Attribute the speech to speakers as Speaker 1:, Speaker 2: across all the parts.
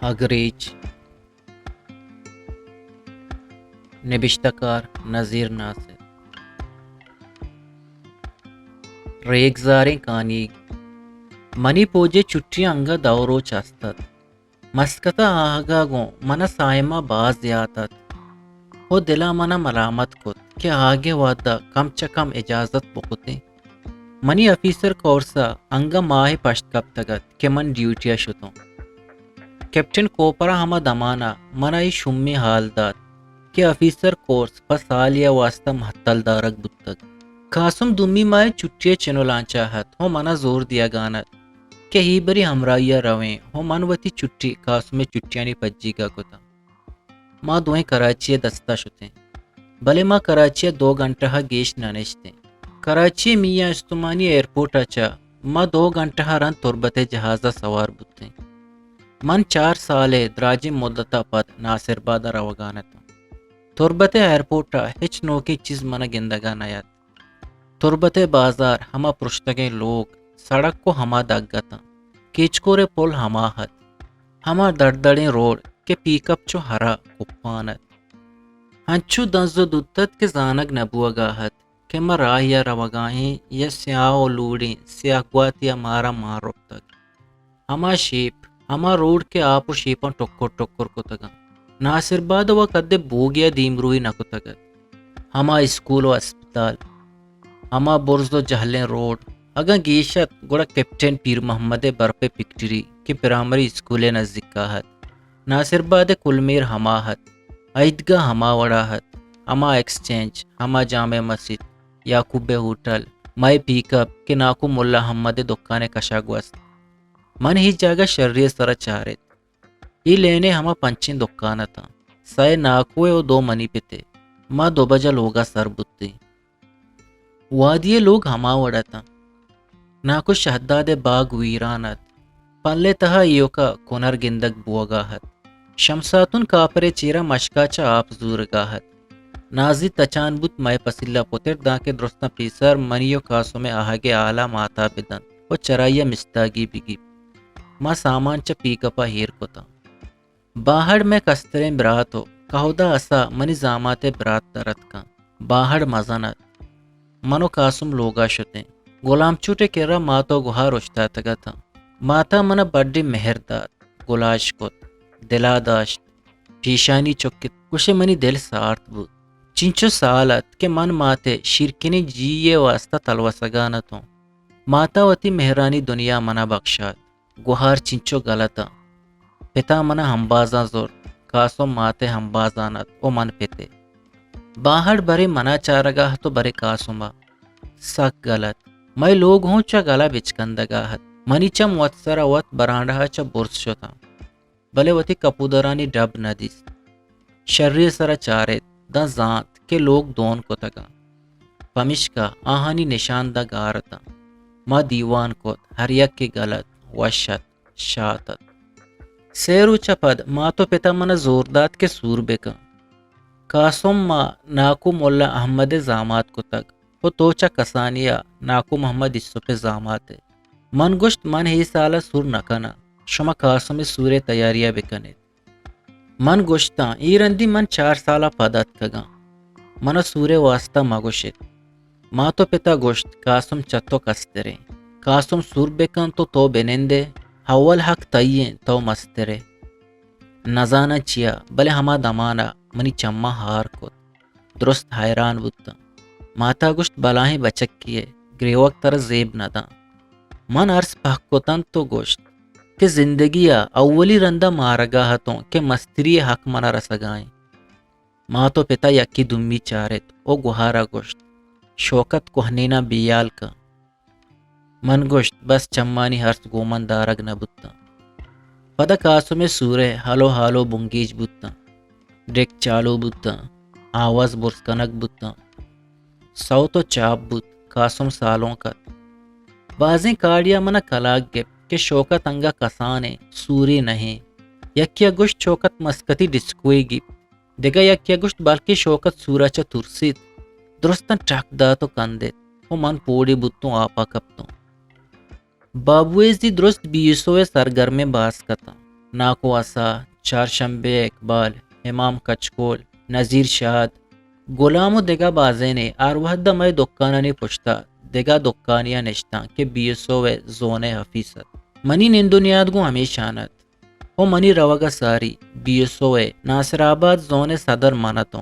Speaker 1: اگریج نبشتہ کار نذیر ناصر ریگزاریں کانی منی پوجے چٹیاں انگا دورو چاستت مسکتا آہگاگوں منا سائمہ باز دیاتت ہو دلا منا ملامت کت کہ آگے وادا کم چکم اجازت بکتے منی افیسر کورسا انگا ماہ پشت کب تگت کہ من ڈیوٹیا شتوں کیپٹن کوپرا ہما دمانا منا ای شمی حال داد کہ افیسر کورس پسالیا واسطہ محتل دارک بتگ قاسم دمی مائے چٹیے چنو لانچاہت ہو منا زور دیا گانت کہ ہی بری ہمراہیا رویں ہو منوتی چٹی قاسم چٹیانی پجی کا کتا ماں دوئیں کراچی دستا شتیں بلے ماں کراچی 2 گھنٹہ گیش نانشتیں کراچی میاں استمانی ایئرپورٹ اچا ماں 2 گھنٹہ رن تربت جہازہ سوار بتیں من 4 سالے دراجی مدتا پد ناصر بادہ روگانتا تربت ایئرپورٹ ہچ نوکی چیز منا گندگا نیات تربت بازار ہما پرشتگیں لوگ سڑک کو ہما دگتا کیچکورے پل ہما حد ہما دڑدڑیں روڈ کے پیک اپ چو ہرا کپانت ہنچو دنزو دتت کے زانگ نبو گاہت کہ ما راہیا روگاہیں یا سیاہ لوڑیں سیاہ گواتیا مارا مارو تک ہما شیپ ہما روڈ کے آپ شیپاں ٹکر ٹکر کو تگا ناصر باد و کدے بوگیا دیمروئی نکو تگت ہما اسکول و اسپتال ہما برز و جہلیں روڈ اگا گیشت گوڑا کیپٹن پیر محمد برپے پکٹری کے پرائمری اسکول نزدیک کاہت ناصر باد کلمیر ہما ہت عیدگاہ ہما وڑاہت ہما ایکسچینج ہما جامع مسجد یعقوب ہوٹل مائی پیک اپ کے ناکو ملا حمد دکانے کشا گوست من ہی جاگہ شرری سر چارت یہ لینے ہما پنچین دکانا تھا سائے ناکوے و 2 منی پتے ماں 2 بجا لوگا سر بتے وادی لوگ ہما وڑا تھا ناکو شہداد باغ ویرانت پلے تہا ایو کا کنر گندگ بوگاہت شمساتن کاپرے چیرا مشکاچا آپ زور گاہت نازی تچان بت مائے پسیلا پتر دا کے درستہ پیسر منیو کاسو میں آہگے آلہ ماتا بدن و چرائیا مستاگی بگی ماں سامان چا پیکپا ہیر کو تھا باہر میں کستریں برات ہو کہودا اسا منی زامات برات درت کا باہر مزانت منو قاسم لوگا شتیں غلام چوٹے کرا ماتو گوہا رشتا تگا تھا ماتا منا بڑی مہرداد گلاش کت دلا داشت پیشانی چکت کشے منی دل سارت بود چنچو سالت کہ من ماتے شرکنی جیے واسطہ تلو سگانتوں ماتا وتی مہرانی دنیا منا بخشات گوہار چنچو غلطا پتا منا ہمبازاں زور قاسم ماتے ہمبازانت او من پتے باہر برے منا چارگاہ تو برے قاسمہ سک غلط میں لوگ ہوں چا گلا بچکندگاہت منی چا موتسرا وط برانڈہا چا برس شتا بلے وتی کپودرانی ڈب ندیس شرری سرا چارت دا زانت کے لوگ دون کو تگا پمشکا آہانی نشان دا گارتا ما دیوان کت ہر یک کی غلط وشت شاتت سیرو چپد ما تو پتا منا زورداد کے سور بکا قاسم ما ناکو مولا احمد زامات کو تگ وہ توچا کسانیا ناکو محمد اسف زامات من گشت من ہی سالا سور نکنا شما قاسم سور تیاریا بکنے من گشتا ای رندی من 4 سالہ پادات کگا منا سور واسطہ مگوشت ما تو پتا گشت قاسم چتو کسترے قاسم سور بکن تو بنندے حول حق تائیں تو مسترے نزانا چیا بلے ہما دمانا منی چما ہار کت درست حیران بودتا ماتا گشت بلاہیں بچک کیے گریوک تر زیب ندا من عرص پاک کتن تو گشت کہ زندگیا اولی رندہ مارگاہتوں کہ مستری حق منا رسگائیں ماں تو پتا یکی دمی چارت او گوہارا گشت شوکت کوہنینا بیال کا من گشت بس چمانی ہرس گومن دارگ نبتا پدا قاسم سورے حالو حالو بنگیج بتا ڈیک چالو بتا آواز برسکنک بتا سو تو چاپ بت قاسم سالوں کا بازیں کاڑیا منا کلاگ گپ کہ شوکت انگا کسانے سوری نہیں یکیا گشت شوکت مسکتی ڈسکوئی گپ دگا یکیا گشت بلکہ شوکت سورا چا ترسید درستن ٹرک دا تو کندے وہ من پوڑی بتوں آپا کپتوں بابویزی درست 20 سرگرم باز کتا ناکو اسا، چارشنبے اقبال، امام کچکول، نذیر شاد، غلام و دگا بازینے آروہدہ میں دکانانی پشتا دگا دکانیا نشتا کہ بیسو زون حفیظت منی نندنیاد گو ہمیشانت او منی روگا ساری بیسو ناصر آباد زون صدر منتوں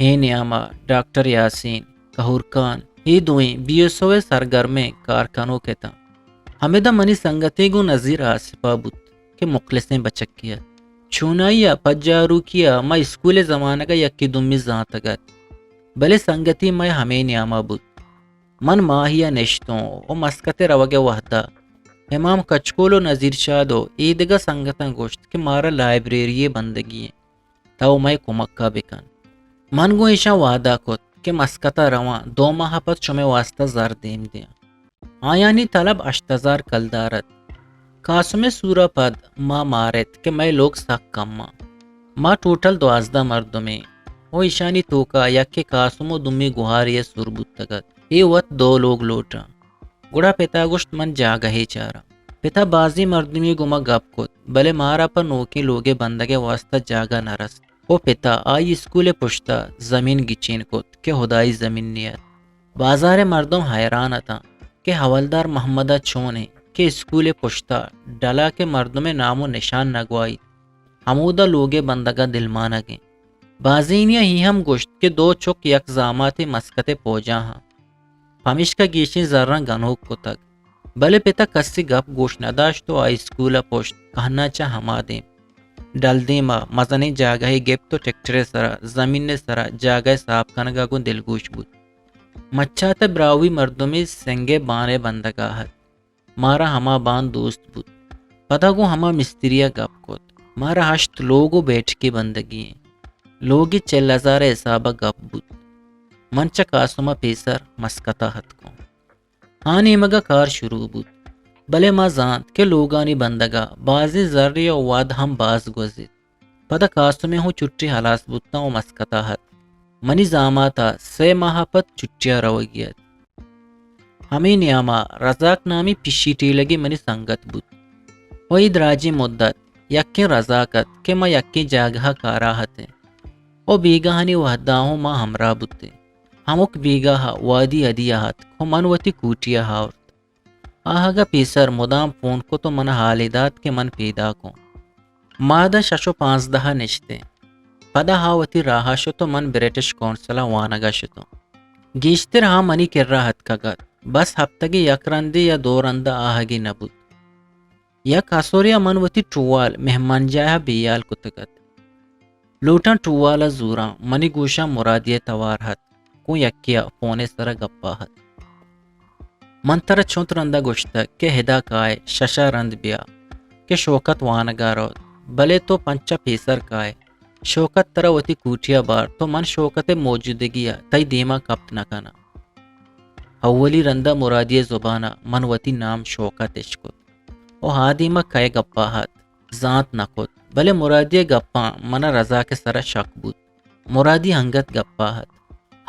Speaker 1: ہے نیاما ڈاکٹر یاسین کہورکان ہی دوئیں بیسو سرگرمیں کارکنوں کے تھا ہمیدہ منی سنگتے گو نظیر آصفہ بت کہ مخلصیں بچک کیا چونائیا پجارو کیا میں اسکول زمانہ کا یکی دمی زانتگت بلے سنگتی میں ہمیں نیاما بت من ماہیا نشتوں او مسکت روگے وحدہ امام کچکول و نذیر شادو ایدگا سنگتاں گوشت کہ مارا لائبریری بندگی تاو میں کمکا بکن من گو ایشا وعدہ کت کہ مسکتا روان 2 ماہ پت چمے واسطہ زر دیم دیا آیانی طلب 8000 کلدارت کاسم سورا پد ما مارت کہ میں لوگ سخ کم ما ٹوٹل 12 مردمیں او ایشانی توکا یکی کاسم و دمی گوہاری سربت تگت ای وقت 2 لوگ لوٹا گڑا پتا گشت من جاگہی چارا پتا بازی مردمی گما گپ کت بلے مارا پر نوکی لوگے بندگے واسطہ جاگا نرس او پتا آئی اسکول پشتا زمین گچین کت کہ ہدائی زمین نیت بازار مردم حیران تھا کہ حوالدار محمدہ چونے کہ اسکول پشتا ڈلا کے مردم نام و نشان نگوائی حمودہ لوگے بندگا دلمانہ گئیں بازینیا ہی ہم گشت کے 2 چک یک زاماتی مسکتے پوجا ہاں پمش کا گیشیں ذرہ گنوک کو تک بلے پتا کسی گپ گوش نداشت تو آئی اسکول پوشت کہنا چاہ ہما دیں ڈل دیما مزنے جاگہ گپ تو ٹیکٹرے سرا زمین سرا جاگہ صاحب کنگا کو دلگوش بود مچھاتا براوی مردمی سنگے بانے بندگاہت مارا ہما بان دوست بود پتا گو ہما مستریہ گپ کوت مارا 8 لوگو بیٹھ کے بندگی ہیں لوگی 4000 حسابہ گپ بود منچا کاسما پیسر مسکتا ہت کو ہانی مگا کار شروع بود بلے ما زانت کہ لوگانی بندگا بازی ذری و واد ہم باز گوزید پدا کاسمے ہوں چٹی حلاس بودتا و مسکتا ہت منی زاماتا 3 ماہ پت چٹیا رو گیت ہمیں نیاما رزاق نامی پشیٹی لگی منی سنگت بود وہی دراجی مدت یکی رزاقت کہ ما یکی جاگہ کارا ہتے او بیگاہنی وحداہوں ما ہمراہ بودتے ہموک بیگاہ وادی ادیہت کو منوتی کوٹیا ہاورت آہگا پیسر مدام فون کو تو من حالیدات کے من پیدا کو مادہ 615 نشتے پدا ہاوتی راہا شو تو من برٹش کونسلا وانگا شتو گیشتر ہاں منی کر راحت کگت بس ہفتگی یک رندی یا 2 رندہ آہگی نبود یک اسوریا منوتی ٹوال مہمان جایا بیال کتگت لوٹاں ٹوالا زورا منی گوشا مرادیہ توارہت کو یکیا فونے سر گپاہت منتر چھونت رندہ گوشتا کہ ہدا کائے ششا رند بیا کہ شوکت وانگا رو بلے تو 5 پیسر کائے شوکت ترہ وتی کوٹیا بار تو من شوکت موجودگیا تای دیما کپت نکنا اولی رندہ مرادی زبانہ من وتی نام شوکت اشکت او ہادیما کئے گپاہت ذات نکت بلے مرادی گپاں منا رضا کے سر شک بود مرادی ہنگت گپاہت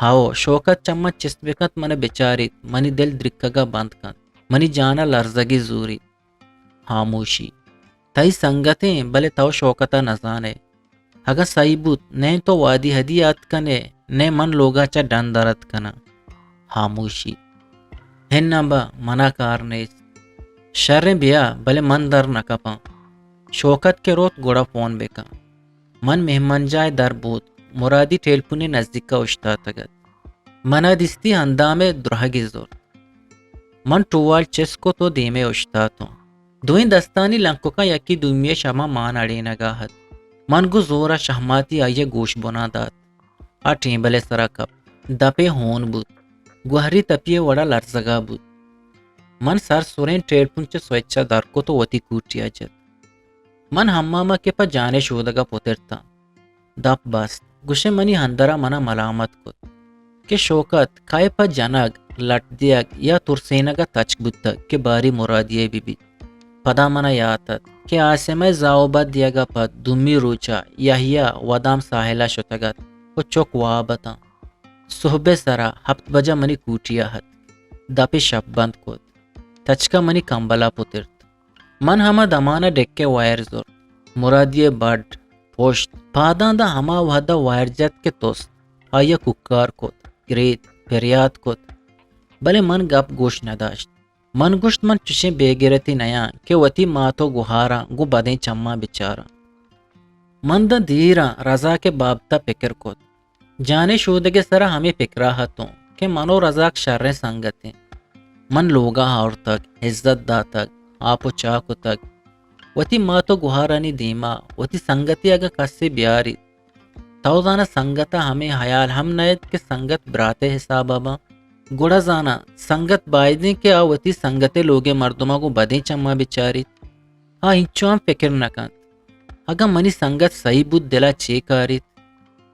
Speaker 1: ہاو شوکت چمچ چست بکت من بیچاریت منی دل درکگا بند کن منی جانا لرزگی زوری خاموشی تای سنگتیں بلے تو شوکتا نزانے اگر صحیح بود نہیں تو وادی ہدیات کنے نے من لوگا چا ڈندرت کنا خاموشی ہن با منا کارنیس شر بیا بلے من در نکپاں شوکت کے روت گوڑا فون بکا من مہمان جائے در بود مرادی ٹیلپونی نزدیک کا اشتا تگت منا دستی اندام درہگی زور من ٹوال چس کو تو دیمے اشتا تو دوئیں دستانی لنکو کا یکی دومیے شما مان اڑی نگاہت من گو زورا شہماتی آئیے گوش بنا دات آٹھیں بلے سرا کپ دپے ہون بود گوہری تپیے وڑا لرزگا بود من سر سورین ٹیلپون چے سوچا در کو تو وتی کوٹیا جت من ہماما کے پا جانے شودگا پوترتا دپ بست گوشے منی ہندرا منا ملامت کت کہ شوکت کائے پا جنگ لٹ دیگ یا ترسینگا تچک بودتا کہ باری مرادیے بی پدا منا یاتت کہ آسمے زاوبا دیگا پا دمی روچا یحیا ودام ساحلہ شتگت و چوک وابتا صحبے سرا 7 بجا منی کوٹیا ہت دپی شب بند کت تچکا منی کمبلا پترت من ہما دمانا ڈکے وائر زور مرادی بڈ پوشت پادان دا ہما وحدہ وائرجت کے توست آیا ککار کت گریت فریاد کت بلے من گپ گوش نداشت من گوشت من چشیں بے گرتی نیا کہ وتی ماتو گہارا گو بدیں چما بچارا من دا دیرا رضا کے بابتا فکر کت جانے شودگے سرا ہمیں فکرہ ہتوں کہ منو رضاک شر سنگتیں من لوگا ہاور تک عزت دا تک آپو چاکو تک وتی ماتو گہارانی دیما وتی سنگتی اگا کسی بیاری تو زانا سنگتا ہمیں حیال ہم نیت کہ سنگت براتے حساب آبا گوڑا زانا سنگت بائدیں کہ آوتی سنگتے لوگے مردمہ کو بدیں چما بچاری ہاں ہنچو ہم فکر نکن اگا منی سنگت صحیح بود دلا چے کاریت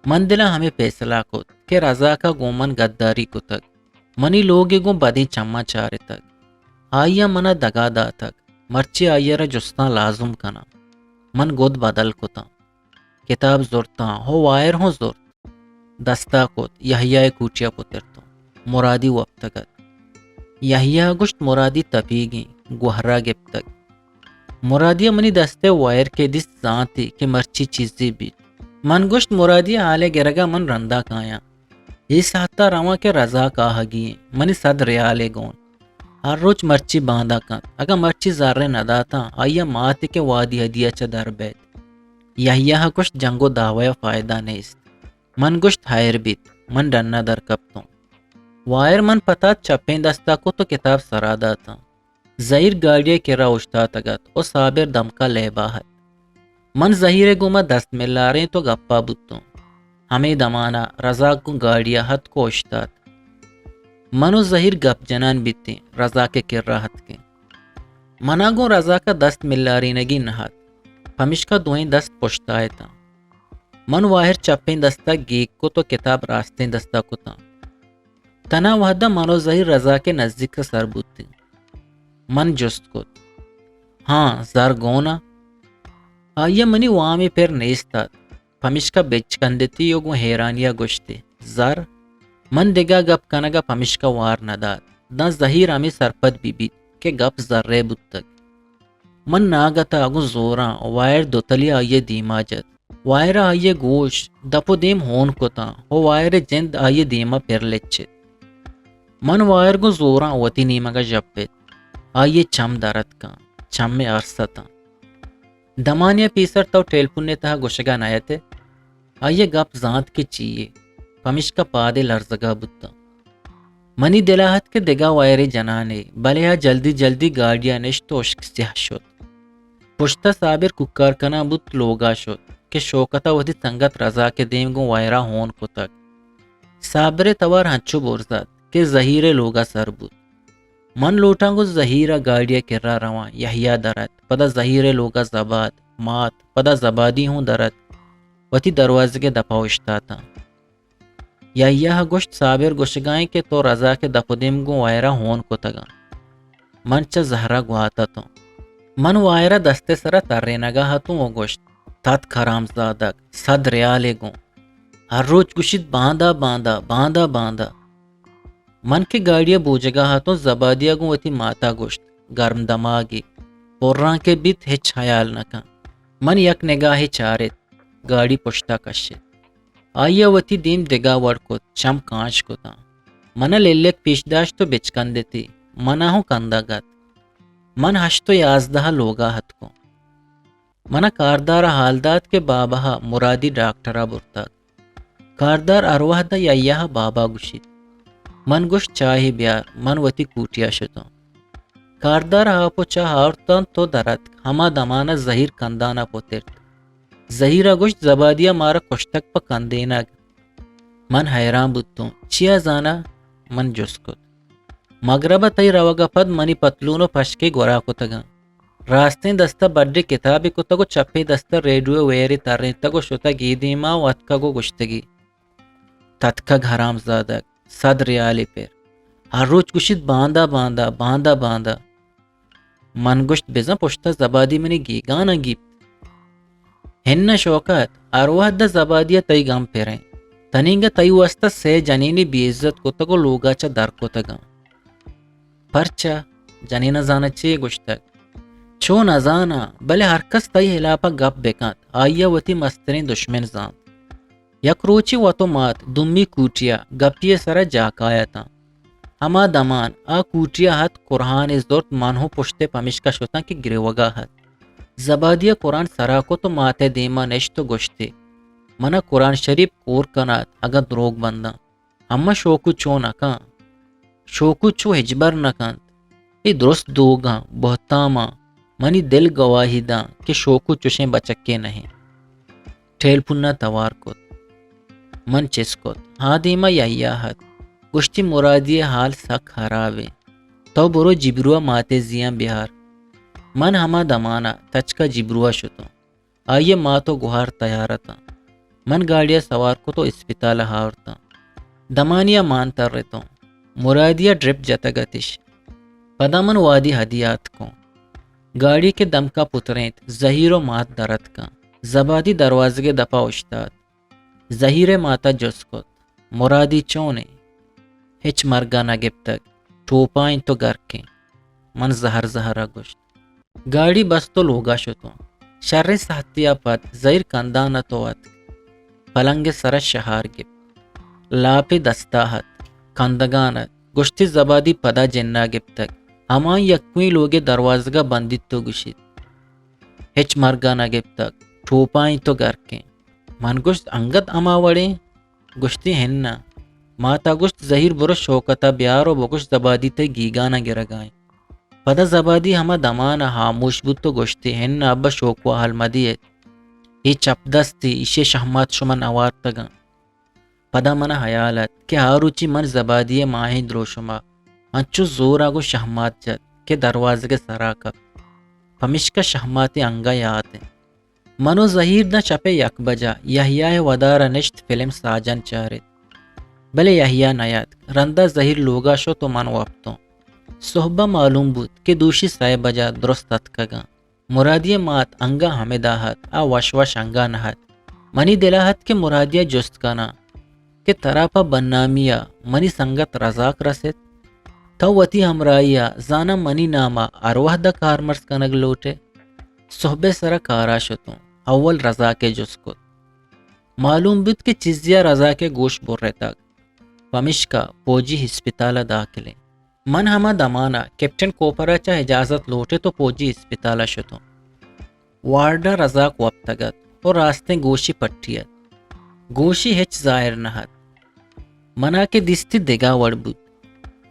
Speaker 1: من دلا ہمیں فیصلہ کت کہ رضا کا گومن گداری کو تک منی لوگے گو بدیں چما چارے تک آئیا منا دگا دا تک مرچی آئیا را جستان لازم کنا من گود بدل کتا کتاب زورتا ہو وائر ہو زور دستا کت یحییٰ کوچیا پترتو مرادی وقتگت یحییٰ گشت مرادی تپیگی گوہرا گپ تک مرادی منی دستے وائر کے دس زانتی کہ مرچی چیزی بھی من گشت مرادی آلے گرگا من رندہ کایا اس حتی رواں کے رضا کہا گئے منی 100 ریالے گون ہر روز مرچی باندھا کن اگر مرچی زارے نداتا آیا ماتی کے وادی ہدیہ چا در بیت یحییٰ گشت جنگو دعوی فائدہ نیست من گشت ہائر بیت من ڈننا در کپتوں وائر من پتا چپیں دستا کو تو کتاب سرادا تھا زہیر گاڑیے کرا اشتا تگت او صابر دم کا لے باہت من زہیر گما دست ملاریں تو گپا بتوں ہمیں دمانا رضا کو گاڑیا ہت کو اشتات منو زہیر گپ جنان بیتے رضا کے کر راحت کے منا گو رضا کا دست ملاری نگی نہت پمش کا دوئیں دست پشتائے تھا من واہر چپیں دستا گیک کو تو کتاب راستیں دستا کو تھا تنا وحدہ منو زہیر رضا کے نزدیک کا سر بوتے من جست کو ہاں زر گونا آئیا منی وامی پھر نیستا پمش کا بیچ کندتی یوگو حیرانیا گوشتے زر من دگا گپ کنگا پمش کا وار نداد نہ زہیر ہمیں سرپت بی کہ گپ ذرے بتک من ناگتا اگو زوراں وائر دوتلی آئیے دیما جت وائر آئیے گوش دپو دیم ہون کو تا ہو وائر جند آئیے دیما پھر لچت من وائر گو زوراں وتی نیما کا جپت آئیے چم درد کا چم میں عرصہ تا دمانیہ پیسر تو ٹیلفون نے تہا گوشگا نایتے آئیے گپ زانت کے چیئے پمش کا پادے لرزگا بتا منی دلاحت کے دگا وائر جنانے بلے ہا جلدی جلدی گاڑیا نش تو اشک سیاہ شد پشتا صابر ککار کنا بت لوگا شد کہ شوکتا ودی سنگت رضا کے دیم گو وائرہ ہون کو تک صابر توار ہنچو بورزاد کہ زہیر لوگا سر بت من لوٹاں گو زہیرہ گاڑیا کرا رواں یحییٰ درد پدا زہیر لوگا زباد مات پدا زبادی ہوں درد وتی دروازے کے دپاو اشتا تھا یحییٰ گوشت صابر گوشگائیں کہ تو رضا کے دپودیم گو وائرہ ہون کو تگا من چا زہرہ گواتا تو من وائرہ دستے سرا ترے نگا ہتوں وہ گوشت تات کھرام زادک 100 ریالے گو ہر روز گوشت باندھا باندھا باندھا باندھا من کے گاڑیاں بوجگا ہاتھوں زبادیا گو وتی ماتا گوشت گرم دماغی پوراں کے بیت ہچ حیال نکا من یک نگاہ چارت گاڑی پشتا کشت آئیا وتی دیم دگا وڑ کو چم کانچ کو تا منا لیلک پیش داشت تو بچکن دیتی منا ہوں کندہ گت من ہشتو 11 لوگا ہت کو منا کاردار حالدات کے بابا مرادی ڈاکٹرہ برتا کاردار ارواح دا یحییٰ بابا گوشید من گوشت چاہی بیار من وتی کوٹیا شدوں کاردار آپو چاہ آورتان تو درد ہما دمانا زہیر کندانا پوترت زہیرہ گوشت زبادیا مارا کشتک پا کندینگ من حیران بودتوں چیا زانا من جس کت مغربہ تی روگا پد منی پتلونو پشکے گورا کو تگا راستیں دستا بڑی کتابی کو تگو چپی دستا ریڈیو ویری ترین تگو شتا گی دیما و اتکا گو گشتگی تتکا گھرام زادک 100 ریالی پیر ہر روز گوشت باندھا باندھا باندھا باندھا من گوشت بزن پشتا زبادی منی گی گانا گیپ ہن شوکت ارواح دا زبادیا تی گام پیریں تنینگا تی واسطہ سے جنینی بی عزت کو تگو لوگا چا در کو تگا پرچا جنینا زانا چی گوشتک شو نزانا بلے ہر کس تئی ہلاپا گپ بکانت آئیا وتی مسترین دشمن زان یک روچی وطو مات دمی کوٹیا گپی سر جاکایتا ہما دمان آ کوٹیا ہت قرآن از دورت مانہو پشتے پمشکا شوتا کی گریوگا ہت زبادیہ قرآن سرا کو تو ماتے دیما نشتو گشتے منا قرآن شریف کور کنات اگا دروگ بندہ اما شوکو چو نکان شوکو چو ہجبر نکانت ای درست دوگاں بہتاما منی دل گواہی دا کہ شوکو چوشیں بچکے نہیں ٹھیل پنہ توار کت من چس کت ہاں دیما یحییٰ ہت گشتی مرادی حال سک خرابے تو برو جبروا ماتے زیاں بہار من ہما دمانا تچکا جبروا شتو آئیے ماتو گوہار تیارتا من گاڑیا سوار کو تو اسپتال ہاورتا دمانیا مان تر رہتا مرادیا ڈرپ جتگتش پدا من وادی ہدیات کو گاڑی کے دم کا پترینت ظہیر و مات درد کا زبادی دروازے دپا اشتاد ظہیر ماتا جسکت مرادی چونے ہچ مرگا نہ گب تک ٹوپائیں تو گر کے من زہر زہرا گشت گاڑی بس تو لوگا شتو شر سہتیا پت زہر کندانہ تو ات پلنگ سر شہار گب لاپ دستاحت کندگانت گشتی زبادی پدا جنہ گب تک ہما یکویں لوگے دروازگا بندیت تو گشت ہچ مرگا نہ گب تک ٹھوپائیں تو گر کے من گشت انگت اما وڑے گشتی ہننا ماتا گشت ظہیر برو شوکتا بیارو بگشت زبادی تے گیگانا گرگائیں پدا زبادی ہما دمانا خاموش بود تو گشتی ہننا ابا شوکوا حل مدیت یہ چپ دستی ایشے شہمات شمن اوار تگا پدا منا حیالت کہ ہاروچی من زبادی ماہی دروشما انچو زور آگو شہمات جد کہ دروازے کے سراکب پمشکا شہماتی انگا یاد ہے منو ظہیر نہ چپے یک بجا یحییٰ ودارا نشت فلم ساجن چارت بلے یحییٰ نیاد رندہ ظہیر لوگا شو تو من وابتوں صحبہ معلوم بود کہ دوشی سائے بجا درست اتکگا مرادی مات انگا حمداحت آ وش وش انگا نہت منی دلاحت کہ مرادیہ جست کنا کہ تراپا بننامیا منی سنگت رزاق رسد تو وتی ہمراہیا زانا منی ناما ارواح دا کارمرس کنگ لوٹے صحبے سرا کارا شتوں اول رضا کے جسکت معلوم بود کہ چیزیا رضا کے گوش بر رہتا پمشکا پوجی ہسپتال داخلے من ہما دمانا کیپٹن کوپرا چا اجازت لوٹے تو پوجی ہسپتال شتوں وارڈا رضا کو اب تگت اور راستے گوشی پٹھیت گوشی ہچ ظاہر نہت منا کے دستی دگا وڑ بود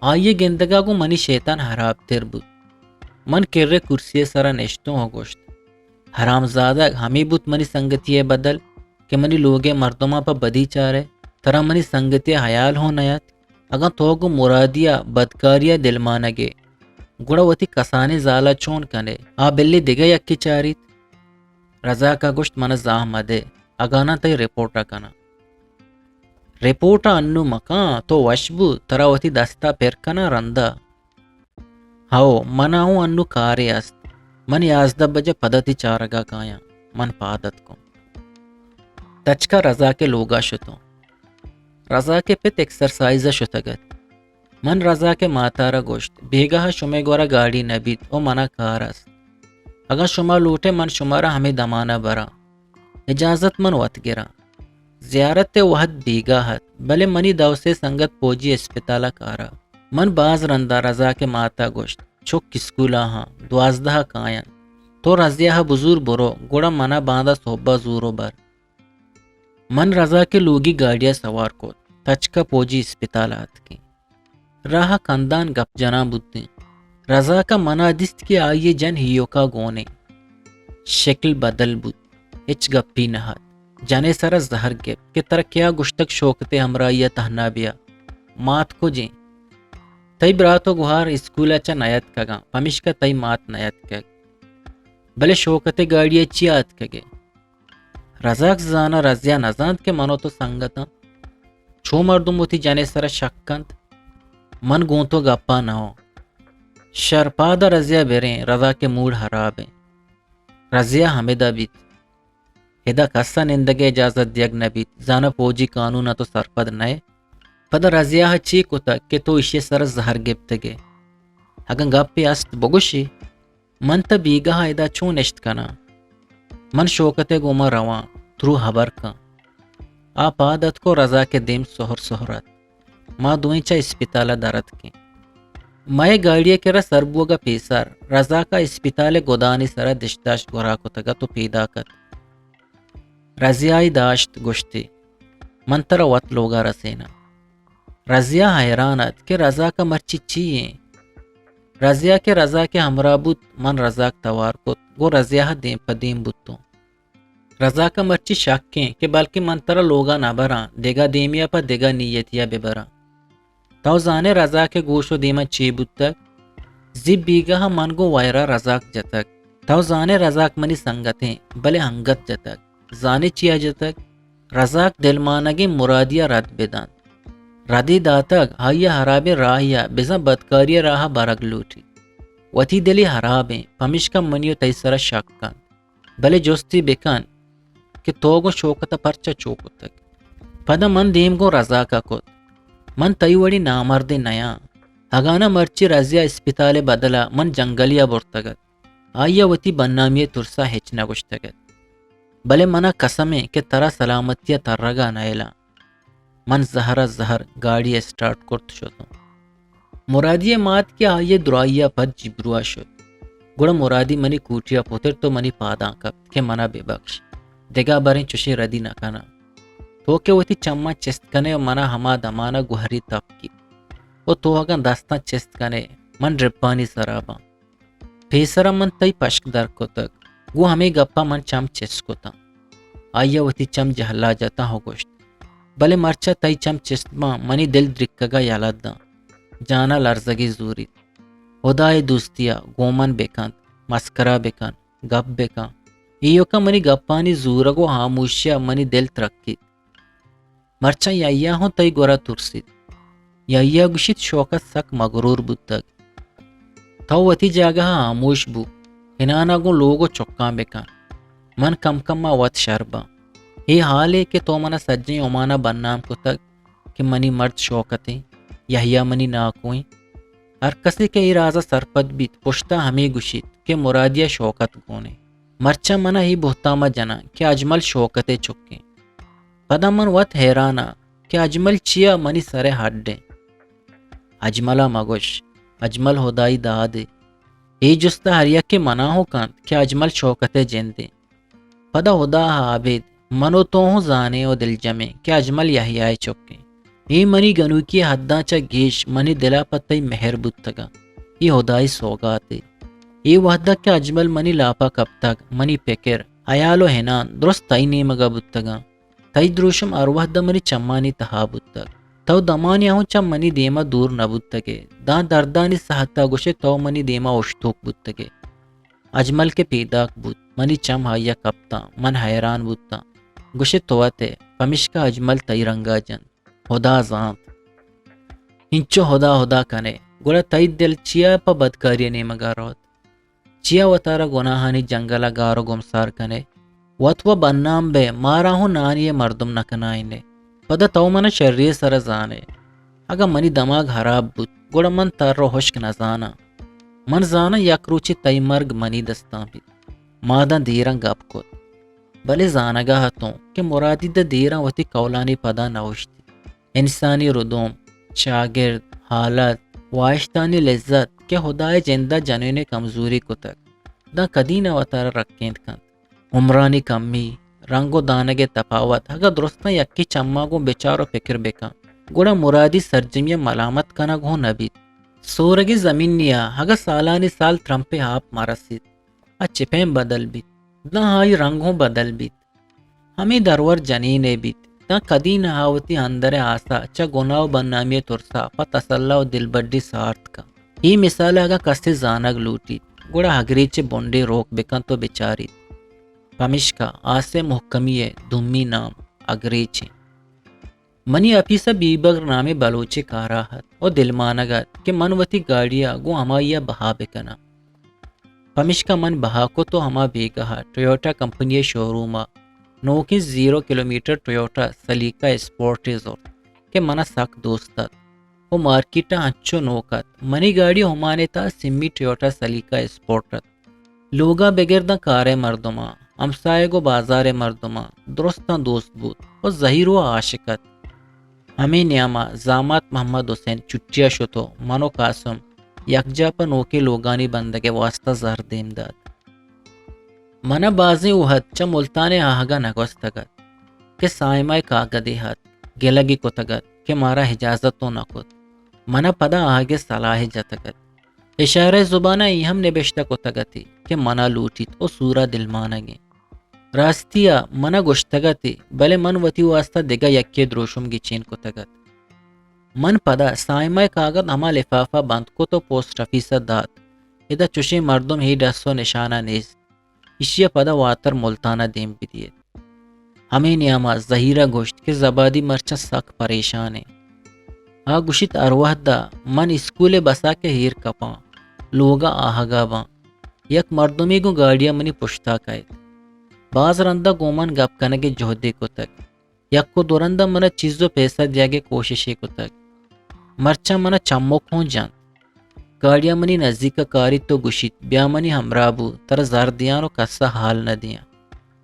Speaker 1: آئیے گندگا کو منی شیطان حراب تیر بود من کرے کرسی سرا نشتوں ہو گوشت حرام زادہ ہمیں بت منی سنگتی بدل کہ منی لوگے مردما پا بدی چارے ترا منی سنگتی حیال ہو نیت اگا توگو مرادیا بدکاریا دل مانگے گوڑا وتی کسانے زالا چون کنے آ بلی دگا یکی چاریت رضا کا گشت من زاہمدے اگانا تی رپورٹا کنا رپورٹا انو مکان تو وشبو ترا وتی دستا پیر کنا رندا ہاو مناؤں انو کارے است من یازدہ بجے پدتی چارگا کایا من پادت کو تچکا رضا کے لوگا شتوں رضا کے پت ایکسرسائز شتگت من رضا کے ماتارا گوشت بیگاہ شمے گورا گاڑی نبیت او منا کار است اگر شما لوٹے من شمارا ہمیں دمانا برا اجازت من وط گرا زیارت وحد بیگاہت بلے منی دو سے سنگت پوجی اسپتالا کارا من باز رندہ رضا کے ماتا گوشت چھک اسکولا ہاں 12 کائن تو رضیہ بزور برو گوڑا منا باندھا صحبہ زورو بر من رضا کے لوگی گاڑیا سوار کو تچکا پوجی اسپتالات کی راہ کندان گپ جنا بدیں رضا کا منا دست کی آئیے جن ہیو کا گونے شکل بدل بود اچ گپی نہت جانے سر زہر گپ کہ تر کیا گشتک شوکتے ہمراہیا تہنا بیا مات کو جیں تئی براتو گوہار اسکولا چا نیت کگا پمشکا تئی مات نیت کگ بلے شوکتے گاڑی چیات کگے رزاق زانا رضیا نزاند کے منو تو سنگتا چھو مردم ہوتی جانے سر شکند من گونتو گپا نہ ہو شرپادا رضیا بیریں رضا کے موڈ حراب ہیں رضیا حمیدہ بیت ہدا کسا نندگے اجازت دیگ نبیت زانا پوجی قانونا تو سرپد نئے پدا رضیا چی کتا کہ تو اشی سر زہر گپتگے اگن گپی است بگوشی من تا بیگہ ایدا چون نشت کنا من شوکت گوما رواں ترو حبر کا آپ عادت کو رضا کے دیم سہر سہرت ما دوئیں چا اسپتالہ درد کے مائے گاڑی کے را سربوگا پیسر رضا کا اسپتال گودانی سرا دشتاش گورا کو تگا تو پیدا کت رضیائی داشت گشتی منتر وط لوگا رسینا رضیا حیرانت کہ رضا کا مرچی چیئے رضیا کے رضا کے ہمراہ بود من رضا توار کت گو رضیا دیم پدیم بودتوں رضا کا مرچی شاکیں کہ بلکہ منتر لوگا نہ برا دیگا دیمیا پا دیگا نیتیا ببرا تو زانے رضا کے گوشو دیما چی بود تک زب بیگہ من گو وائرا رزاق جتک تو زانے رزاق منی سنگتیں بلے ہنگت جتک زانے چیا جتک رزاق دل مانگی مرادیا رد بدان ردی داتک ہایا حراب راہیا بزا بدکاری راہ برگ لوٹی وتی دلی حرابیں پمش کا منیو تیسرا شک کن بلے جوستی بکن کہ توگو شوکتا پرچا چوکو تک پدا من دیم گو رزاقا کت من تیوڑی نامرد نیا ہگانا مرچی رضیا اسپتال بدلا من جنگلیا برتگت آیا وتی بنامی ترسا ہچنا گشتگت بلے منا قسمیں کہ ترا سلامتیا ترگا نیلا من زہر گاڑی اسٹارٹ کرت شدوں مرادی مات کیا آئیے درائیا پد جبروا شد گوڑا مرادی منی کوٹیا پوتر تو منی پاداں کپت کہ منا بے بخش دگا بریں چشی ردی نکنا تو کہ وتی چمہ چست کنے منا ہما دمانا گوہری تپ کی وہ تو اگن دستان چست کنے من رپانی سرابا پیسرا من تی پشک در کو تک گو ہمیں گپا من چم چست کو تا آیا وتی چم جہلا جاتا ہو گوشت بلے مرچا تی چم چست با منی دل درکگا یالد دا جانا لرزگی زوری خدای دوستیا گومن بیکند مسکرا بیکن گپ بیکن ایو کا منی گپانی زورگو ہاموشیا منی دل ترکی مرچا یا ہوں تی گورا ترسید یا گشید شوکت سک مغرور بود تک تو وتی جاگہ آموش بو ہنانا گو لوگو چکاں بکن من کم کم وط شربا یہ حال ہے کہ تو منا سجیں امانا بننام کو تک کہ منی مرد شوکتیں یا منی ناکوئیں ہر کسی کے ارازہ سرپد بیت پشتا ہمیں گشید کہ مرادیہ شوکت گونے مرچا منا ہی بہتاما جنا کہ اجمل شوکتے چکیں پدا من وط حیرانا کہ اجمل چیا منی سرے ہٹ دیں اجملا مگوش اجمل ہدائی دادے ای جستا ہریا کے منا ہو کند کہ اجمل شوکتے جندے پدا ہدا عابد منو تو ہوں زانے و دل جمے کہ اجمل یحیائے چکے ای منی گنو کی حداں چا گیش منی دلا پتائی مہر بودتگا ای ہدائی سوگاتے ای وحدہ کہ اجمل منی لاپا کب تک منی پکر حیالو ہنان درست تائی نیمگا بودتگا تائی دروشم اروحدہ منی چمانی تہا بودتگ تو دمانی ہوں چم منی دیما دور نبودتگے دان دردانی سہتا گوشے تو منی دیما اشتوک بودتگے اجمل کے پیداک بود منی چم ہایا کپتا من حیران بودتا گوشے توتے پمشکا اجمل تئی رنگا جن خدا زانت ہنچو خدا کنے گوڑا تئی دل چیا پا بدکاری نیمگا روت چیا وطارا گناہانی جنگلا گارو گمسار کنے وطو بننام بے مارا ہوں نانی مردم نکنائنے پدا تو من شرری سر زانے اگا منی دماغ حراب بود گوڑا من تر رو حشک نزانا من زانا یک روچی تی مرگ منی دستان بید مادن دیران گپ کت بلے زانگا ہتوں کہ مرادی دا دیران وتی کولانی پدا نوشتی انسانی ردوم شاگرد حالت واشتانی لذت کہ خدای جندہ جنوین کمزوری کو تک دا کدی نہ وطار رکھیند کند عمرانی کمی رنگو دانگے تفاوت اگا درستان یکی چما گو بیچارو فکر بکا گوڑا مرادی سرجمی ملامت کنگ ہو نبید سورگی زمین نیا اگا سالانی سال ترمپے آپ مارسید چپیں بدل بیت دا ہائی رنگوں بدل بیت ہمیں درور جنینے بیت دا کدی نہاوتی اندر آسا چا گناو بنامی ترسا پا تسلہ و دل بڑی سارت کا یہ مثال اگا کسی زانگ لوٹید گوڑا ہگریچ بونڈے روک بکن تو بیچارید پمشکا آسے محکمیے دمی نام اگریچے منی اپیسا بیبگر نامی بلوچے کاراہت او دل مانگت کہ منوتی گاڑیا گو ہمایا بہا بکنا پمشکا من بہا کو تو ہما بیگہا ٹویوٹا کمپنی شوروما 9.0 کلومیٹر ٹویوٹا سلیقہ اسپورٹیزور کہ منا سک دوستت وہ مارکیٹا ہنچو نوکت منی گاڑی ہمانے تا سمی ٹویوٹا سلیقہ اسپورٹت لوگا بگردن کار مردما امسائے گو بازار مردما درستان دوست بود و ظہیر و عاشقت ہمیں نیاما زامات محمد حسین چٹیا شتو منو قاسم یکجا پا نوکے لوگانی بندگے واسطہ زہر دیم داد منا بازی اوہد چا ملتان آہگا نگوستگت کہ سائمائے کاغدی ہاتھ گلگی کتگت کہ مارا حجازت تو نکت منا پدا آگے صلاح جتگت اشارہ زبانہ ایہم نبشتہ کتگتی کہ منا لوٹیت او سورا دلمانگے راستیا منا گشتگتی بلے من وتی واسطہ دگا یکی دروشم گی چین کتگت من پدا سائمائے کاغد ہما لفافہ بند کو تو پوسٹ آفیسہ داد ادا چوشے مردم ہی ڈسو نشانہ نیز اشیا پدا واتر ملتانہ دیم بدیت ہمیں نیاما ظہیرہ گوشت کہ زبادی مرچہ سخ پریشان ہے آ گوشت ارواح دا من اسکول بسا کے ہیر کپاں لوگا آہگا باں یک مردمی گو گاڑیا منی پشتا کائت باز رندہ گومن گپ کنگے جہدے کو تک یک کو دورندہ منا چیزو پیسہ دیا گے کوششے کو تک مرچہ منا چمک ہوں جان گاڑیا منی نزدیک کاری تو گوشت بیا منی ہمرابو تر زار دیاں رو کسا حال نہ دیاں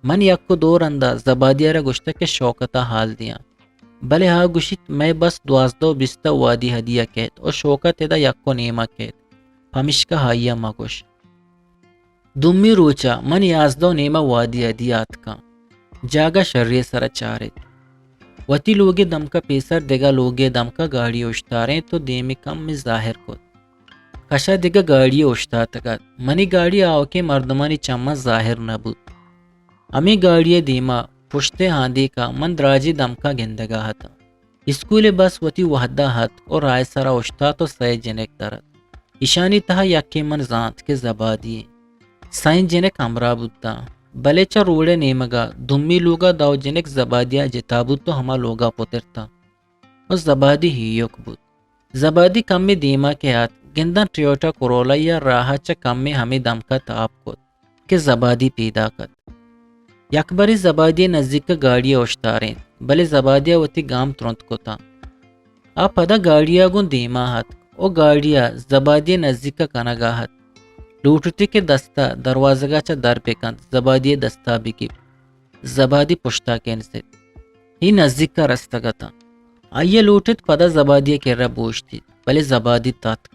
Speaker 1: من یک کو دور انداز زبادیہ را گشتہ کے شوکتا حال دیاں بلے ہاں گوشت میں بس دوازدہ بستہ وادی ہدیہ کہت اور شوکت ادا یک کو نیمہ کہت پمشکا ہائیا مگوش دمی روچا من یازدہ نیمہ وادی ہدیات کا جاگا شرری سر چارت وتی لوگے دم کا پیسر دگا لوگے دم کا گاڑی اشتاریں تو دیمی کم میں ظاہر کت کشا دگا گاڑی اشتاتگت منی گاڑی آو کے مردمانی چمہ ظاہر نبود ہمیں گاڑی دیما پشتے ہاندی کا من دراجی دم کا گندگا تھا اسکول بس وتی وحدہ ہت اور رائے سرا اشتا تو سائے جنک درد ایشانی تہا یکی من زانت کے زبادی سائن جنک امرا بودتا بلے چا روڑے نیمگا دمی لوگا داو جنک زبادیا جتابود تو ہما لوگا پترتا اور زبادی ہی یک بود زبادی کم میں دیما کے ہاتھ گندن ٹریوٹا کرولا یا راہا چا کم میں ہمیں دم کا تاب کت کہ زبادی پیدا کت یکبری زبادی نزدیک گاڑی اشتاریں بلے زبادیا وتی گام ترنت کتا آ پدا گاڑیا گون دیما ہت او گاڑیا زبادی نزدیک کنگا ہت لوٹتی کے دستہ دروازگا چا در پکند زبادی دستہ بکی زبادی پشتا کینست ہی نزدیک کا رستگا تا آئیے لوٹت پدا زبادی کے رب بوشتی بلے زبادی تاتک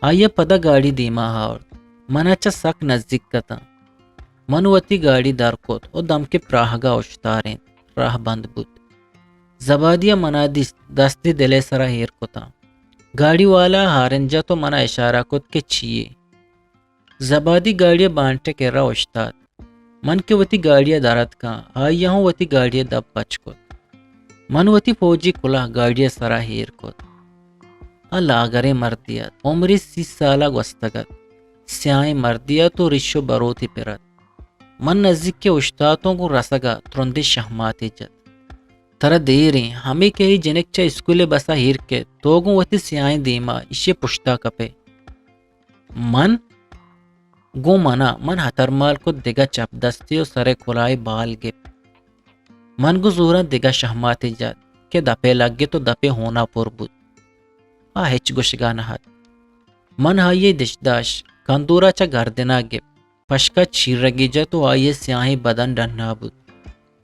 Speaker 1: آئیے پدا گاڑی دیما ہاورد منا چا سک نزدیک کا تا منوتی گاڑی در کت او دم کے پراہگا اشتاریں راہ بند بود زبادیا منا دستی دلے سرا ہیر کتا گاڑی والا ہارنجا تو منا اشارہ کت کے چھیے زبادی گاڑی بانٹے کے را اشتاد من کے وتی گاڑی دارت کا آئی ہوں وتی گاڑی دب پچ کت من وتی فوجی کلا گاڑی سرا ہیر کت لاغرے مردیات عمری 30 سالہ گوستگت سیائیں مردیات تو رشو بروتی پرت من نزدیک کے اشتاتوں کو رسگا ترندی شہماتی جت ترا دیریں ہمیں کہی جنک چا اسکول بسا ہیر کے توگوں وتی سیائیں دیما اسے پشتا کپے من گو منا من ہترمال کو دگا چپ دستی و سرے کھلائی بال گپ من گو زورا دگا شہماتی جات کہ دپے لگ گے تو دپے ہونا پر بود ہچ گشگا نہت من ہائیے دشداش کندورا چا گردنا گپ پشکا چیر رگی جا تو آئیے سیاہیں بدن ڈننا بود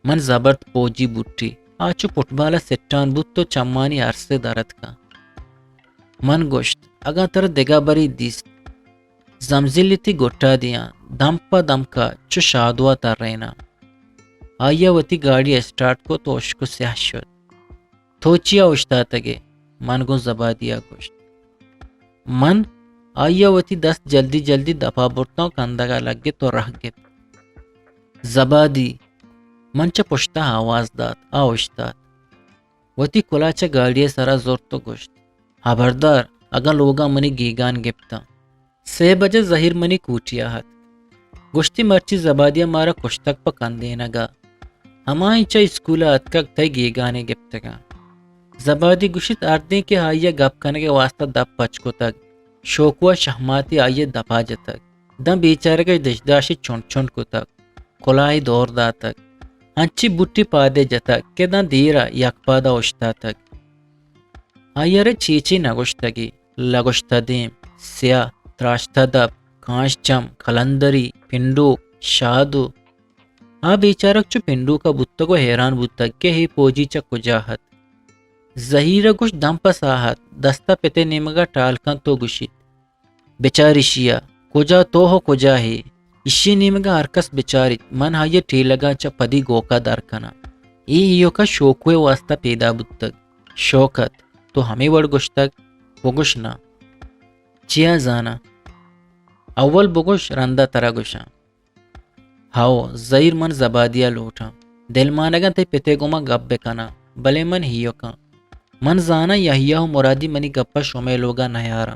Speaker 1: من زبرد پوجی بوٹی آچو پٹبالا سٹان بود تو چمانی عرصے درد کا من گوشت اگا تر دگا بری دیست زمزلی تی گٹا دیا دم پا دم کا چو شادوا تر رینا آئیا وتی گاڑی اسٹارٹ کو تو اشکو سیاہ شد توچیا اشتا تگے من گو زبادیا گوشت من آئیا وتی دست جلدی جلدی دفا برتاں کندگا لگے تو رہ گپ زبادی من چا پشتا آواز داد اشتاد وتی کلا چا گاڑی سرا زور تو گوشت خبردار اگا لوگا منی گیگان گپتا 6 بجے ظہیر منی کوٹیا ہت گوشتی مرچی زبادیا مارا کشتک پا کندینگا ہمائیں چا اسکولا اتکک تی گیگانے گپتگا زبادی گوشت اردیں کے آئیے گپ کنگے واسطہ دب پچ کو تک شوکوا شہماتی آئیے دپا جتک دم بیچارے کے دشداشی چونٹ چونٹ کو تک کلائی دور دا تک انچی بوٹی پادے جتک کہ دن دیرا یک پادا اشتا تک آئیے رے چیچی نگوشتگی لگوشتا دیم سیاہ تراشتا دب کانچ چم کلندری پنڈو شادو آ بیچارک چو پنڈو کا بتگو حیران بتگ کہ ہی پوجی چا کجاہت ظہیر گوش دم پساہت دستا پتے نیمگا ٹالکن تو گوشید بیچاری شیا کجا تو ہو کجا ہے اشی نیمگا ہرکس بیچارت من ہائی ٹیلگا چا پدی گوکا درکنا ای ہیو کا شوکوے واسطہ پیدا بتگ شوکت تو ہمیں وڑ گوشتگ بگوشنا چیا زانا اول بگوش رندہ ترا گوشا ہاؤ زہیر من زبادیا لوٹا دل مانگا تے پتے گوما گپ بکنا بلے من ہیو کا من زانا یحییٰ مرادی منی گپا شمے لوگا نیارا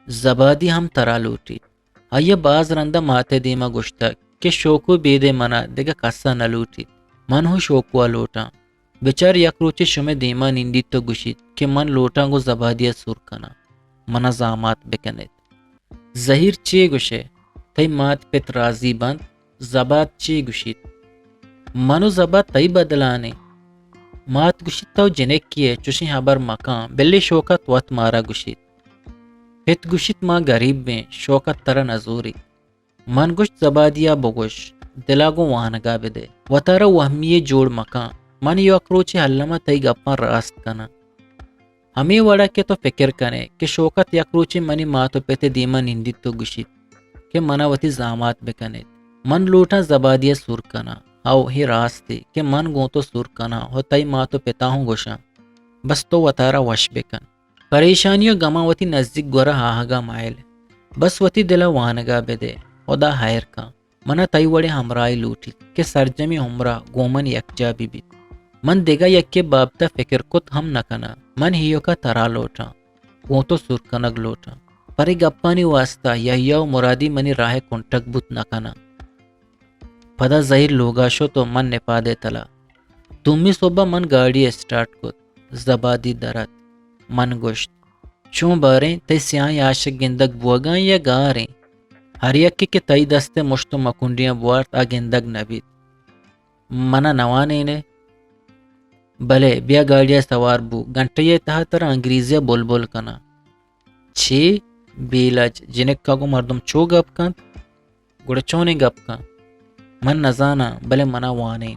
Speaker 1: زبادی ہم ترا لوٹی آیا باز رندہ ماتے دیما گوشتا کہ شوکو بیدے منا دیگا کسا نلوٹی من ہو شوکوا لوٹا بیچار یک روچی شمے دیما نندی تو گوشید کہ من لوٹا گو زبادیا سور کنا منا زامات بکنیت ظہیر چی گوشے تی مات پت راضی بند زباد چی گوشید منو زباد تی بدلانے مات گوشید تو جنک کیے چوشی حبر مکان بلی شوکت وات مارا گوشید پت گوشید ما غریب میں شوکت ترا نزوری من گوشت زبادیا بگوش دلاگو وانگا بدے و ترا وہمیے جوڑ مکان من یو اکروچی حلما تی گپا راست کنا ہمیں وڑا کے تو فکر کنے کہ شوکت یکروچی منی ماتو پیتے دیما نندی تو گوشید کہ منا وتی زامات بکنے من لوٹا زبادیا سور کنا او ہی راستی کہ من گو تو سور کنا ہو تی ماتو پیتا ہوں گوشا بس تو وطارا وش بکن پریشانیو گما وتی نزدیک گورا آہگا مائل بس وتی دلا وانگا بدے خدا حیر کا منا تی وڑے ہمرائی لوٹی کہ سرجمی ہمرا گومن یکجا بی بیت من دیگا یکی بابتا فکر کت ہم نکنا من ہیو کا ترا لوٹا گو تو سور کنگ لوٹا پری گپانی واسطہ یحییٰ مرادی منی راہ کنٹک بت نکنا پدا ظہیر لوگا شو تو من نپا دے تلا تمی صبح من گاڑی اسٹارٹ کت زبادی درت من گوشت چون باریں تی سیاں عاشق گندگ بوگاں یا گاریں ہر یکی کے تی دستے مشتو مکنڈیاں بوارت آ گندگ نبید منا نوانے نے بلے بیا گاڑیا سوار بو گھنٹے تہا تر انگریزیا بول بول کنا چھ بیلج جنک کا گو مردم چو گپ کن گوڑا چونے گپ کن من نزانا بلے منا وانے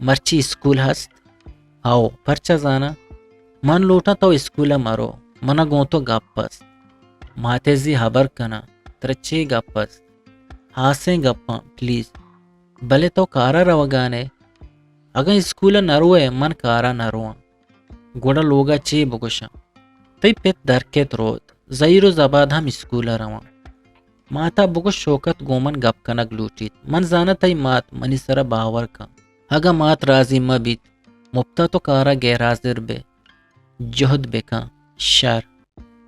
Speaker 1: مرچی اسکول ہست آو پرچا زانا من لوٹا تو اسکولا مرو منا گو تو گپ پس ماتے زی حبر کنا ترچے گپ پس ہاسیں گپاں پلیز بلے تو کارا روگانے اگر اسکولا نروے من کارا نروان گوڑا لوگا چے بگوشا تی پت درکت روت ظہیر و زباد ہم اسکولا روان ماتا بگوش شوکت گومن گپ کنگ لوٹیت من زانا تی مات منی سرا باور کا اگا مات راضی مبیت مبتا تو کارا غیر حاضر بے جہد بکا شر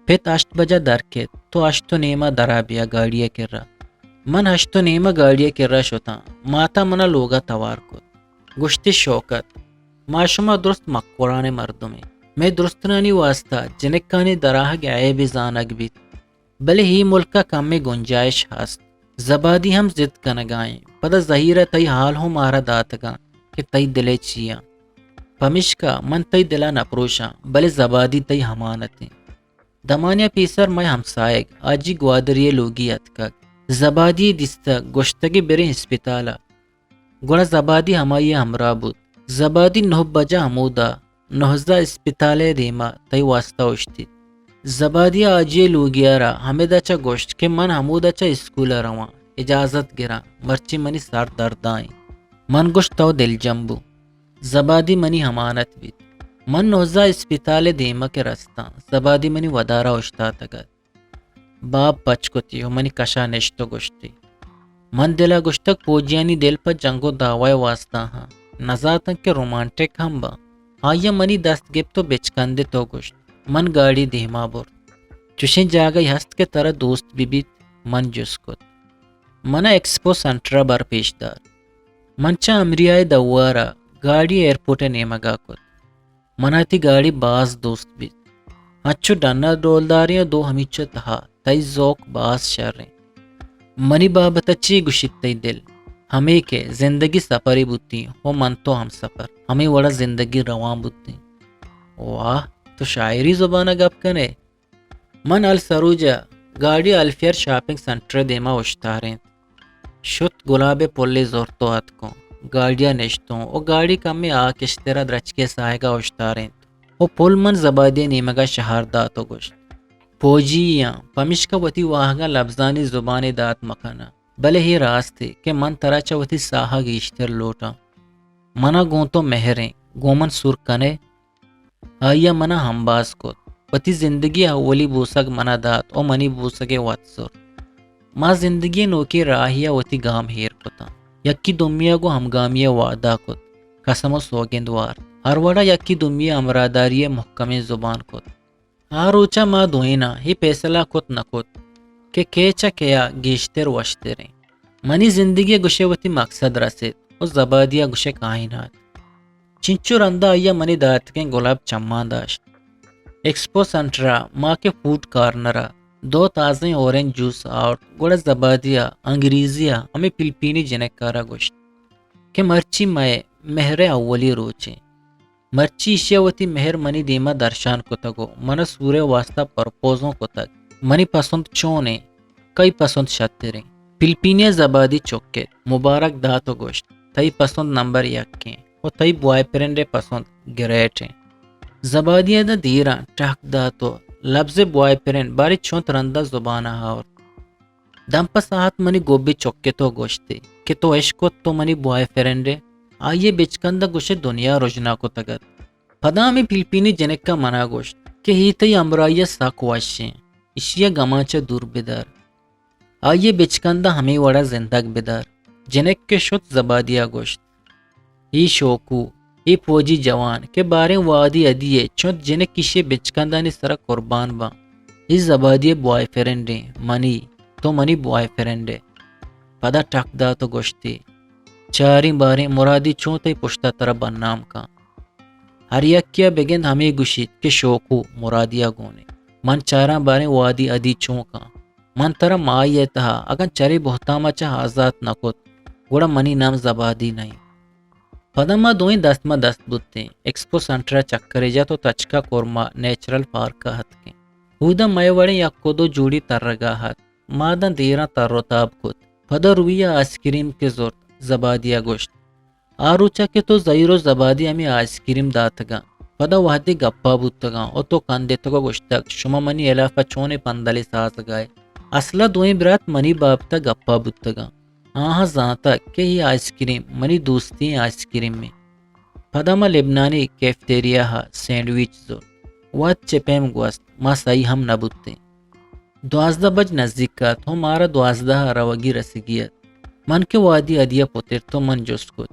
Speaker 1: پت اشت بجا درکت تو اشتو نیما درا بیا گاڑیا کر رہا من اشتو نیما گاڑیا کر رہا شتا ماتا منا لوگا توار کت گشتی شوکت معشومہ درست مقورانے مردمیں میں درستنانی واسطہ جنکانی دراہ گئے بھی زانگ بیت بلے ہی ملک کا کم میں گنجائش ہست زبادی ہم ضد کنگائیں پدا ظہیرہ تی حال ہو مارا داتگا کہ تی دلے چیا پمشکا من تی دلا نپروشا بلے زبادی تی ہمانتیں دمانیا پیسر میں ہمسائگ آجی گوادری لوگی اتکک زبادی دستا گشتگی برے ہسپتالا گوڑا زبادی ہمائی ہمراہ بود زبادی 9 بجا ہمودا 9 اسپتالے دیما تی واسطہ اشتی زبادی آجی لوگیارا ہمیں دا چا گوشت کہ من ہمودا چا اسکولا روان اجازت گرا مرچی منی سار دردائیں من گوشت تو دل جنبو زبادی منی ہمانت بیت من 9 اسپتالے دیما کے رستان زبادی منی ودارا اشتا تگت باپ بچ کو تیو منی کشا نشتو گوشتی من دلا گشتک پوجیانی دل پر جنگو دعوی واسطہ ہاں نزاتن کے رومانٹک ہم با آیا منی دست گپ تو بچکندے تو گشت من گاڑی دیما بور چوشیں جاگئی ہست کے طرح دوست بی بیت من جس کت منا ایکسپو سنٹرا بار پیشدار منچا امریائی دوارا گاڑی ایئرپورٹ نیمگا کت منا تی گاڑی باز دوست بیت اچھو ڈنا دولداریاں دو ہمیچہ تہا تی ذوق باز شریں منی بابت اچھی گشتی دل ہمیں کے زندگی سفری بوتی ہو من تو ہم سفر ہمیں وڑا زندگی روان بوتی واہ تو شاعری زبانہ گپ کنے من السروجا گاڑی الفیر شاپنگ سنٹر دیما اشتاریں شت گلاب پولی زورتو اتکو گاڑیاں نشتوں او گاڑی کمی آکشترا درچکے سائگا اشتاریں او پول من زبادی نیمگا شہر داتو گوشت پوجیاں پمشکا وتی واہگا لفظانی زبانی دات مکانا بلے ہی راستے کہ من تراچا وتی ساہا گیشتر لوٹا منا گون تو مہریں گومن سور کنے آیا منا ہمباز کو وتی زندگی اولی بوسگ منا دات او منی بوسگے وات سور ما زندگی نوکی راہیا وتی گام ہیر کتا یکی دمیا گو ہمگامی وعدہ کت قسم و سوگندوار ہر وڑا یکی دمیا امراداری محکم زبان کت آروچا ما دوئینا ہی پیسلا کت نکت کہ کیچا کیا گیشتر وشتریں منی زندگی گوشے وتی مقصد رسید او زبادیا گوشے کائنات چنچو رندہ آیا منی دات کے گلاب چمان داشت ایکسپو سنٹرا ماں کے فوڈ کارنرا 2 تازے اورنج جوس آؤٹ گوڑا زبادیا انگریزیا ہمیں فلپینی جنکارا گوشت کہ مرچی مائے مہر اولی روچے مرچی اشیاوتی مہر منی دیما درشان کتگو من سورے واسطہ پرپوزوں کتگ منی پسند چونے کئی پسند شتریں فلپینی زبادی چوکے مبارک داتو گوشت تئی پسند نمبر 1 کے اور تئی بوائے پرنڈے پسند گریٹ ہیں زبادیہ دا دیرا ٹاک داتو لفظ بوائے پرنڈ باری چونت رندہ زبانہ ہاور دم پساہت منی گوبی چوکے تو گوشتے کہ تو عشقو تو منی بوائے فرنڈے آئیے بچکندہ گوشے دنیا رجنا کو تگت پدا میں فلپینی جنک کا منا گوشت کہ ہی تی امرائیہ ساک واشیں اشیا گمانچہ دور بدار آئیے بچکندہ ہمیں وڑا زندگ بدار جنک کے شد زبادیا گوشت ہی شوکو ہی فوجی جوان کے بارے وادی ادیے چونت جنک کشے بچکندہ نے سرا قربان با اس زبادی بوائے فرنڈے منی تو منی بوائے فرنڈے پدا ٹک دا تو گوشتی چاری باریں مرادی چونتے پشتا طرح بنام کا ہر یک کیا بگند ہمیں گوشید کہ شوکو مرادیا گونے من چاراں باریں وادی ادی چونکا من طرح مائی تہا اگن چری بہتاما چاہ آزاد نکوت گوڑا منی نام زبادی نہیں پدا ما دوئیں دست ما دست بودتے ایکسپو سنٹرا چکرے جا تو تچکا کورما نیچرل پارک کا ہت کے ہودا مائے وڑے یک کو دو جوڑی تر رگا ہت مادن دیرا تر و تاب کت پدا رویا آئس کریم کے زور زبادیا گوشت آروچا کے تو زیرو زبادی ہمیں آئس کریم داتگا پدا وحدی گپا بودتگا او تو کندے تگا گوشتگ شما منی علافہ چونے پندلی ساز گائے اصلا دوئیں برات منی بابتا گپا بودتگا آہاں زانتا کہ ہی آئس کریم منی دوستی آئس کریم میں پدا ما لبنانی کیفتیریا ہا سینڈویچ زور وات چپیم گوست ما صحیح ہم نبودتے 12 بج نزدیک کا تو مارا 12 روگی رسیگیت من کے وادی ادیا پتر تو من جست کت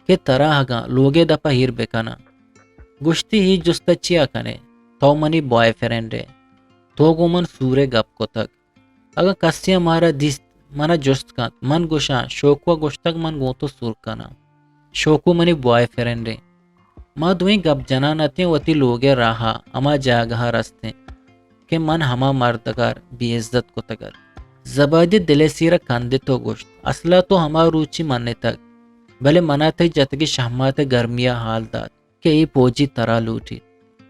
Speaker 1: کہ تراہ گا لوگے دپا ہیر بکنا گشتی ہی جستا چیا کنے تو منی بوائے فرینڈے تو گو من سورے گپ کو تک اگر کسیا مارا دیست منا جست کات من گوشا شوکوا گوشتک من گو تو سور کنا شوکو منی بوائے فرینڈے ما دوئیں گپ جنانتیں وتی لوگے راہا اما جاگہا رستے کہ من ہما مردگار بی عزت کو تگر زبادی دلے سیرہ کندے تو گوشت اصلا تو ہما روچی مننے تک بلے منا تی جتگی شہمات گرمیا حال داد کہ ای پوجی ترا لوٹی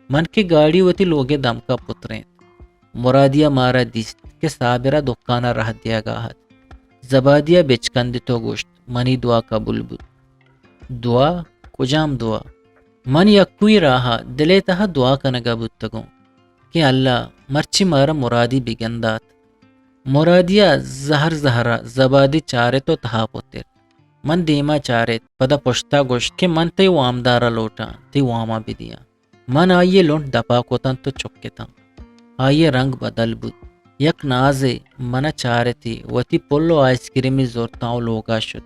Speaker 1: من کی گاڑی وتی لوگے دم کا پتریں مرادیا مارا دیست کہ صابرہ دکانا رہ دیا گاہت زبادیا بچکندے تو گوشت منی دعا قبول بود دعا کجام دعا من یکوئی راہا دلے تہا دعا کنگا بودتگوں کہ اللہ مرچی مارا مرادی بگندات مرادیا زہر زہرا زبادی چارے تو تہا پتر من دیما چارے پدا پشتا گوشت کہ من تی وامدارا لوٹا تی واما بھی دیا من آئیے لونٹ دپا کوتن تو چکتا آئیے رنگ بدل بود یک نازے منا چارے تھی وتی پلو آئس کریمی زورتاؤں لوگا شد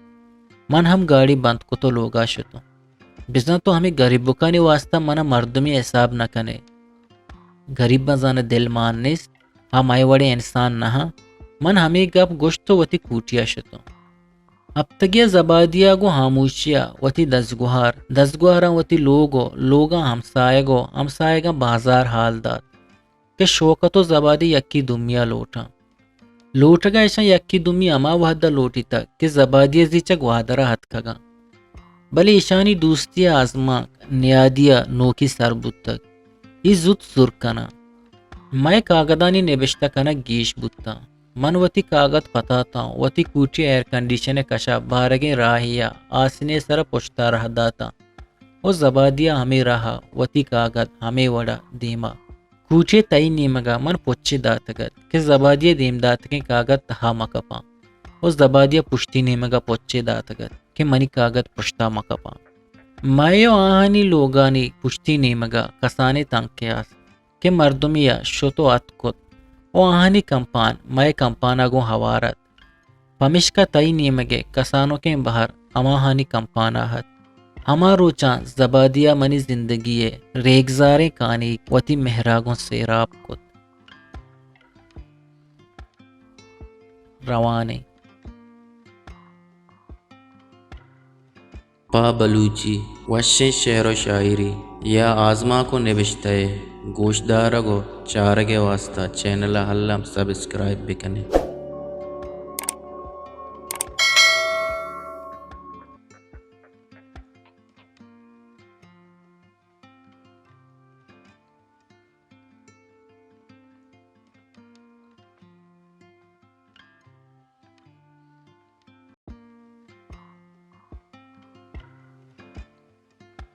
Speaker 1: من ہم گاڑی بند کو تو لوگا شدو بزن تو ہمیں غریب بکانی واسطہ منا مردمی حساب نہ کنے غریب بزان دل مان نیست ہم آئی وڑے انسان نہا من ہمیں گپ گوشت تو وتی کوٹیا شدو اب تگیا زبادیا گو خاموشیا وتی دزگوہارا وتی لوگا ہمسائے گا بازار حال داد کہ شوکا تو زبادی یکی دمیا لوٹ گا ایسا یکی دمی اما وحدہ لوٹی تک کہ زبادی زیچا گوادرہ ہت کگا بلی ایشانی دوستی آزما نیادیا نوکی سربود تک ای زود سرکنا میں کاغدانی نبشتہ کنک گیش بودتا من وتی کاغد پتاتا وتی کوٹی ایئر کنڈیشن کشا بارگیں راہیا آسنے سر پشتا رہ داتا او زبادیا ہمیں رہا وتی کاغد ہمیں وڑا دیما کوچے تئی نیمگا من پوچے داتگت کہ زبادیا دیم داتگیں کاغد تہا مکپا او زبادیا پشتی نیمگا پوچے داتگت کہ منی کاغد پشتا مکپا مائیو آہانی لوگانی پشتی نیمگا کسانے تنکیاس کہ مردمیا شتو اتکت او آہانی کمپان مائے کمپانا گو ہوارت پمشکا تئی نیمگے کسانوں کے بہر اماہانی کمپانا ہت ہما روچان زبادیا منی زندگی ریگزاریں کانی وتی مہراگوں سیراب کت روانے
Speaker 2: پا بلوچی وشیں شعر و شاعری یا آزما کو نبشتہ گوشدارگو چارگے واسطہ چینل حلم سبسکرائب بکنے